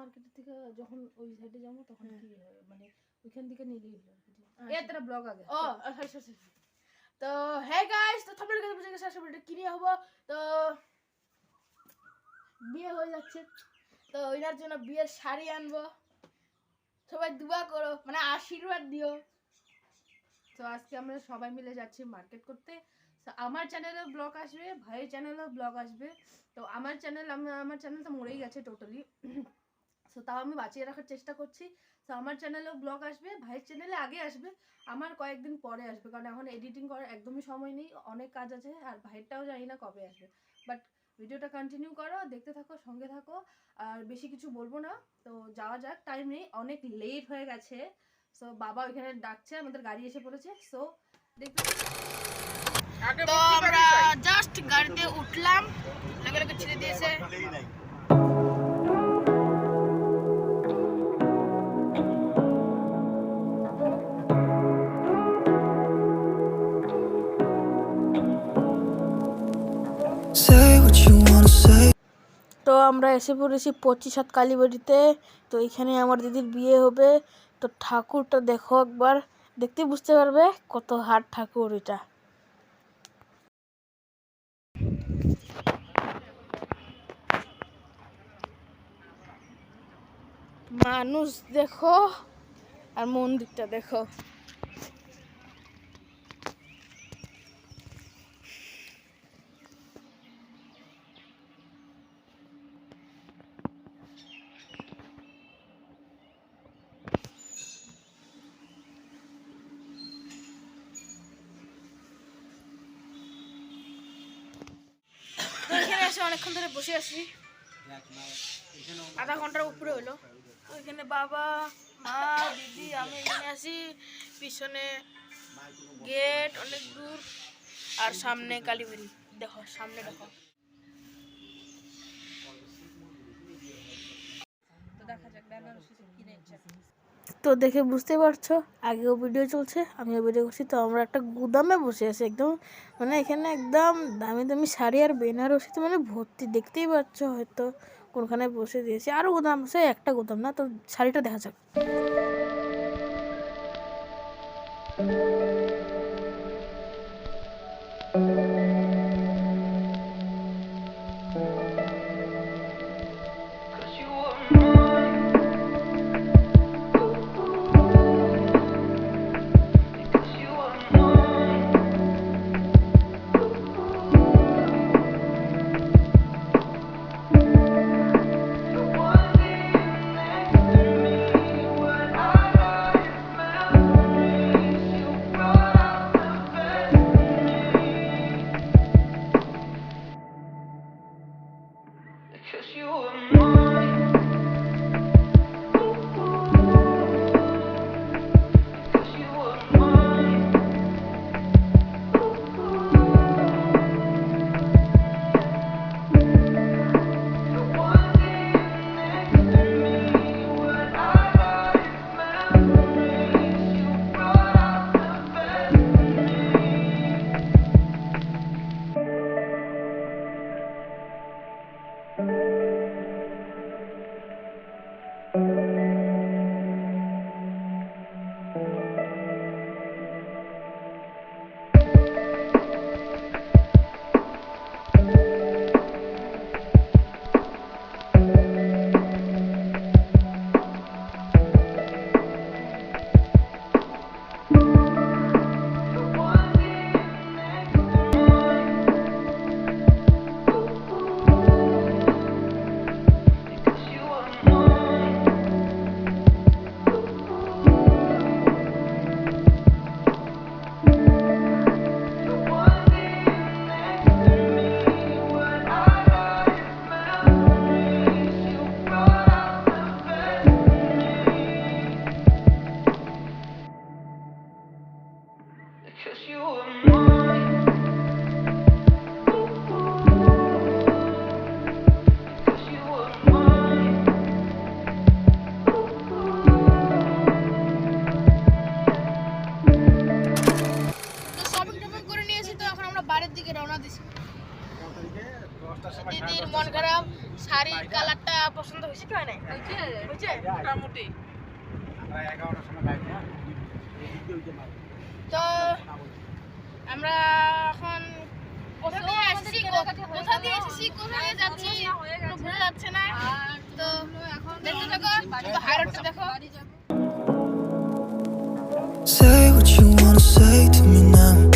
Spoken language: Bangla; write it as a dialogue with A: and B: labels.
A: মার্কেট থেকে যখন ওই সাইডে যাবো তখন কি মানে ওইখান থেকে নিলেই হলো এ তেরা ব্লগ আগে
B: ও সরি তো হে গাইস তো থাম্বনেল দেখে বুঝে গেছে আজকে ভিডিওটা কি নিয়ে হবো তো বিয়ে হয়ে যাচ্ছে তো ওইটার জন্য বিয়ের শাড়ি আনবো সবাই দোয়া করো মানে আশীর্বাদ দিও তো আজকে আমরা সবাই মিলে যাচ্ছি মার্কেট করতে তো আমার চ্যানেলে ব্লগ আসবে ভাইয়ের চ্যানেলেও ব্লগ আসবে তো আমার চ্যানেল তো মরেই গেছে টোটালি তো তাও আমি বাঁচিয়ে রাখার চেষ্টা করছি তো আমার চ্যানেলেও ব্লগ আসবে ভাইয়ের চ্যানেলে আগে আসবে আমার কয়েকদিন পরে আসবে কারণ এখন এডিটিং করার একদমই সময় নেই অনেক কাজ আছে আর ভাইয়েরটাও জানি না কবে আসবে বাট ভিডিওটা কন্টিনিউ করো দেখতে থাকো সঙ্গে থাকো আর বেশি কিছু বলবো না তো যাওয়া যাক টাইম নেই অনেক লেট হয়ে গেছে সো বাবা ওইখানে ডাকছে আমাদের গাড়ি এসে পড়েছে সো দেখতে তো আমরা জাস্ট গাড়িতে উঠলাম লগে লগে ছেড়ে দিয়েছে তো আমরা এসে পড়েছি 25 কালীবাড়িতে তো এখানে আমার দিদির বিয়ে হবে তো ঠাকুরটা দেখো একবার দেখতে বুঝতে পারবে কত হাট ঠাকুর এটা মানুষ দেখো আর মন্দিরটা দেখো এখানে এসে অনেকক্ষণ ধরে বসে আছি আধা ঘন্টার উপরে হলো ওইখানে বাবা মা দিদি আমি এখানে আছি পিছনে গেট অনেক দূর আর সামনে কালীবাড়ি দেখো সামনে দেখো তো দেখে বুঝতে পারছো আগেও ভিডিও চলছে আমিও ভিডিও করছি তো আমরা একটা গুদামে বসে আছি একদম মানে এখানে একদম দামি দামি শাড়ি আর বেনারসিতে মানে ভর্তি দেখতেই পাচ্ছ হয়তো কোনখানে বসে দিয়েছি আরও গুদাম আছে একটা গুদাম না তো শাড়িটা দেখা যাক মোটামুটি
C: আমরা 11টার সময় গাড়ি না
B: তো আমরা এখন কোথা দিয়ে এসেছি কোথায় যাচ্ছি কোনো বোঝা যাচ্ছে না তো দেখতে থাকো হাই রোডটা দেখো
D: Say what you wanna say to me now.